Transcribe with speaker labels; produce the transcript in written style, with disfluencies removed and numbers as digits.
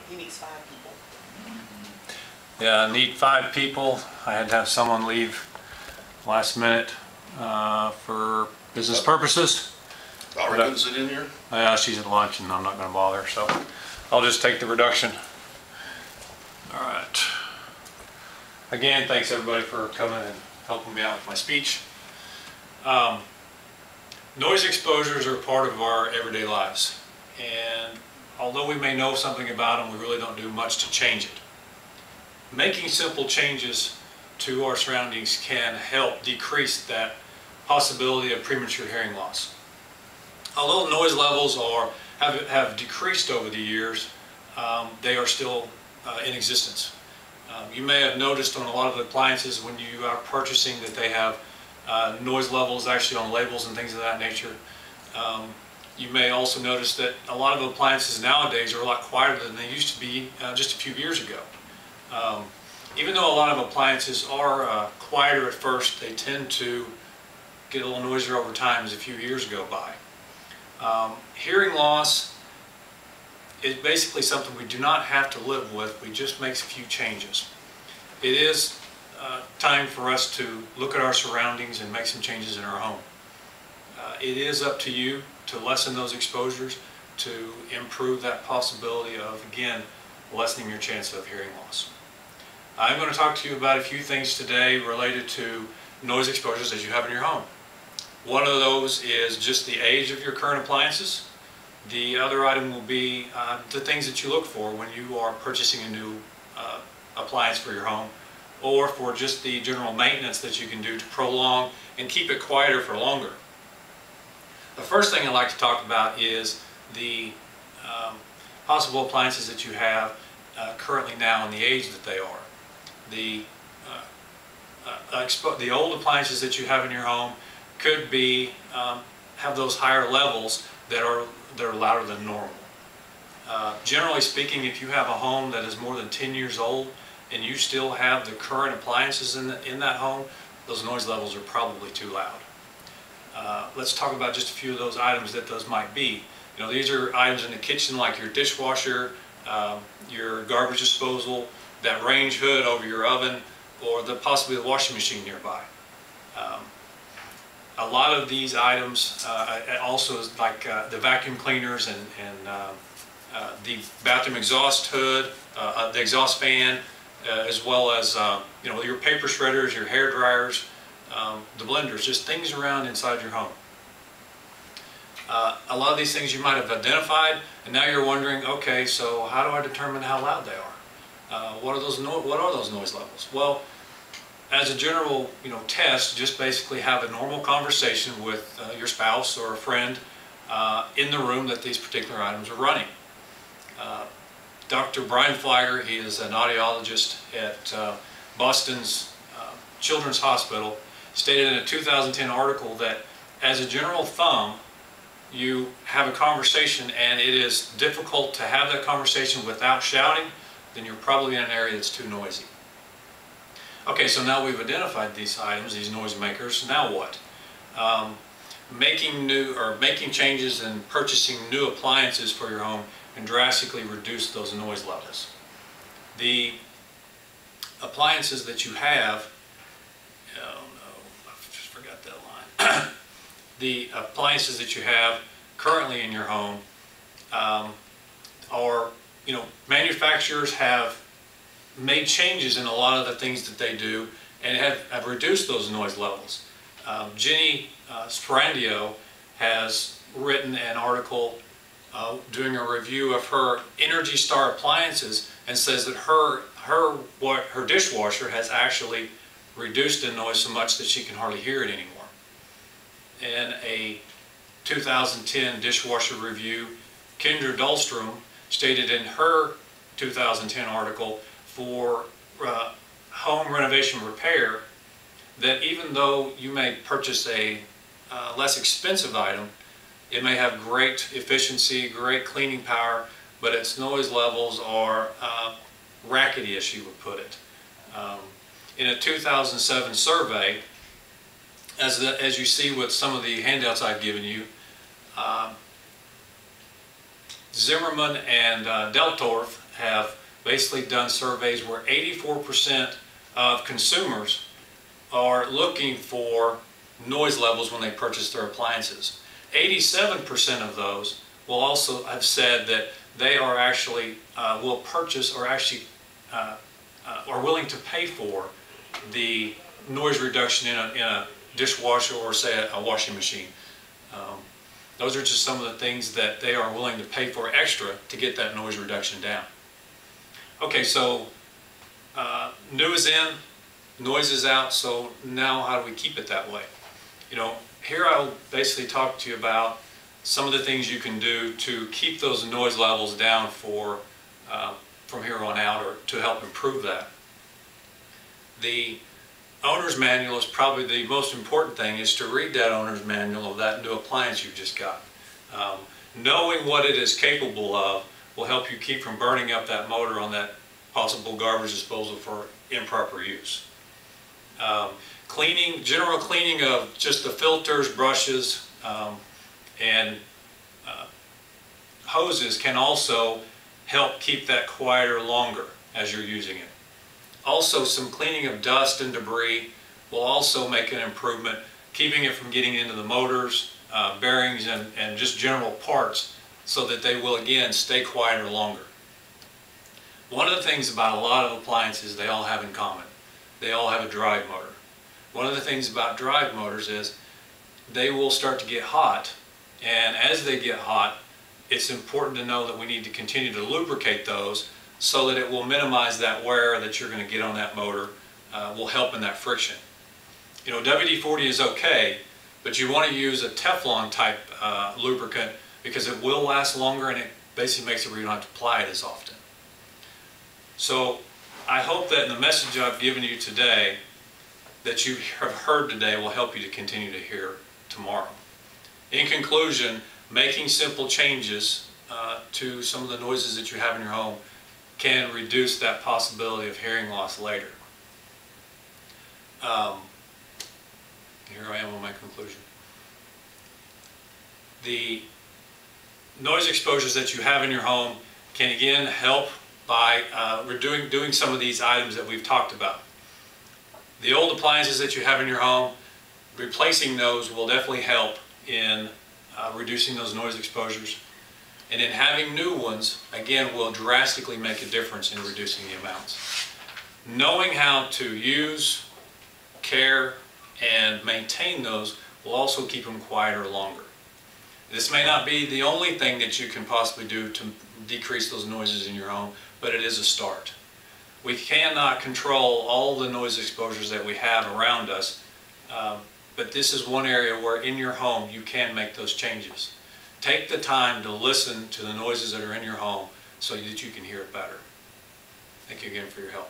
Speaker 1: He needs 5 people.
Speaker 2: Yeah, I need 5 people. I had to have someone leave last minute for business purposes.
Speaker 3: Is it in here?
Speaker 2: Yeah, she's at lunch and I'm not going to bother, so I'll just take the reduction. All right. Again, thanks everybody for coming and helping me out with my speech. Noise exposures are part of our everyday lives, and although we may know something about them, we really don't do much to change it. Making simple changes to our surroundings can help decrease that possibility of premature hearing loss. Although noise levels have decreased over the years, they are still in existence. You may have noticed on a lot of the appliances when you are purchasing that they have noise levels actually on labels and things of that nature. You may also notice that a lot of appliances nowadays are a lot quieter than they used to be just a few years ago. Even though a lot of appliances are quieter at first, they tend to get a little noisier over time as a few years go by. Hearing loss is basically something we do not have to live with. We just make a few changes. It is time for us to look at our surroundings and make some changes in our home. It is up to you to lessen those exposures, to improve that possibility of, again, lessening your chance of hearing loss. I'm going to talk to you about a few things today related to noise exposures that you have in your home. One of those is just the age of your current appliances. The other item will be the things that you look for when you are purchasing a new appliance for your home, or for just the general maintenance that you can do to prolong and keep it quieter for longer. The first thing I'd like to talk about is the possible appliances that you have currently now and the age that they are. The old appliances that you have in your home could be have those higher levels that are louder than normal. Generally speaking, if you have a home that is more than 10 years old and you still have the current appliances in that home, those noise levels are probably too loud. Let's talk about just a few of those items that those might be. You know, these are items in the kitchen like your dishwasher, your garbage disposal, that range hood over your oven, or possibly the washing machine nearby. A lot of these items also like the vacuum cleaners and the bathroom exhaust hood, the exhaust fan, as well as you know, your paper shredders, your hair dryers, the blenders, just things around inside your home. A lot of these things you might have identified, and now you're wondering, okay, so how do I determine how loud they are? What are those noise levels? Well, as a general test, just basically have a normal conversation with your spouse or a friend in the room that these particular items are running. Dr. Brian Flagger, he is an audiologist at Boston's Children's Hospital, stated in a 2010 article that as a general thumb, you have a conversation and it is difficult to have that conversation without shouting, then you're probably in an area that's too noisy. Okay, so now we've identified these items, these noise makers. Now what? Making changes and purchasing new appliances for your home can drastically reduce those noise levels. The appliances that you have, oh no, I just forgot that line. The appliances that you have currently in your home are, manufacturers have made changes in a lot of the things that they do and have reduced those noise levels. Jenny Sprandio has written an article doing a review of her Energy Star appliances and says that her dishwasher has actually reduced the noise so much that she can hardly hear it anymore. In a 2010 dishwasher review, Kendra Dahlstrom stated in her 2010 article for home renovation repair that even though you may purchase a less expensive item, it may have great efficiency, great cleaning power, but its noise levels are rackety, as she would put it. In a 2007 survey, as you see with some of the handouts I've given you, Zimmerman and Deltorf have basically done surveys where 84% of consumers are looking for noise levels when they purchase their appliances. 87% of those will also have said that they are actually will purchase or actually are willing to pay for the noise reduction in a dishwasher or say a washing machine. Those are just some of the things that they are willing to pay for extra to get that noise reduction down. Okay, so new is in, noise is out, so now how do we keep it that way? You know, here I'll basically talk to you about some of the things you can do to keep those noise levels down for from here on out, or to help improve that. The owner's manual is probably the most important thing, is to read that owner's manual of that new appliance you've just got. Knowing what it is capable of will help you keep from burning up that motor on that possible garbage disposal for improper use. General cleaning of just the filters, brushes, and hoses can also help keep that quieter longer as you're using it. Also, some cleaning of dust and debris will also make an improvement, keeping it from getting into the motors, bearings, and just general parts, so that they will again stay quieter longer. One of the things about a lot of appliances they all have in common, they all have a drive motor. One of the things about drive motors is they will start to get hot, and as they get hot, it's important to know that we need to continue to lubricate those so that it will minimize that wear that you're going to get on that motor, will help in that friction. You know, WD-40 is okay, but you want to use a Teflon type lubricant, because it will last longer and it basically makes it where you don't have to apply it as often. So I hope that in the message I've given you today, that you have heard today, will help you to continue to hear tomorrow. In conclusion, making simple changes to some of the noises that you have in your home can reduce that possibility of hearing loss later. Here I am on my conclusion. The noise exposures that you have in your home can again help by doing some of these items that we've talked about. The old appliances that you have in your home, replacing those will definitely help in reducing those noise exposures. And then having new ones, again, will drastically make a difference in reducing the amounts. Knowing how to use, care, and maintain those will also keep them quieter longer. This may not be the only thing that you can possibly do to decrease those noises in your home, but it is a start. We cannot control all the noise exposures that we have around us, but this is one area where in your home you can make those changes. Take the time to listen to the noises that are in your home so that you can hear it better. Thank you again for your help.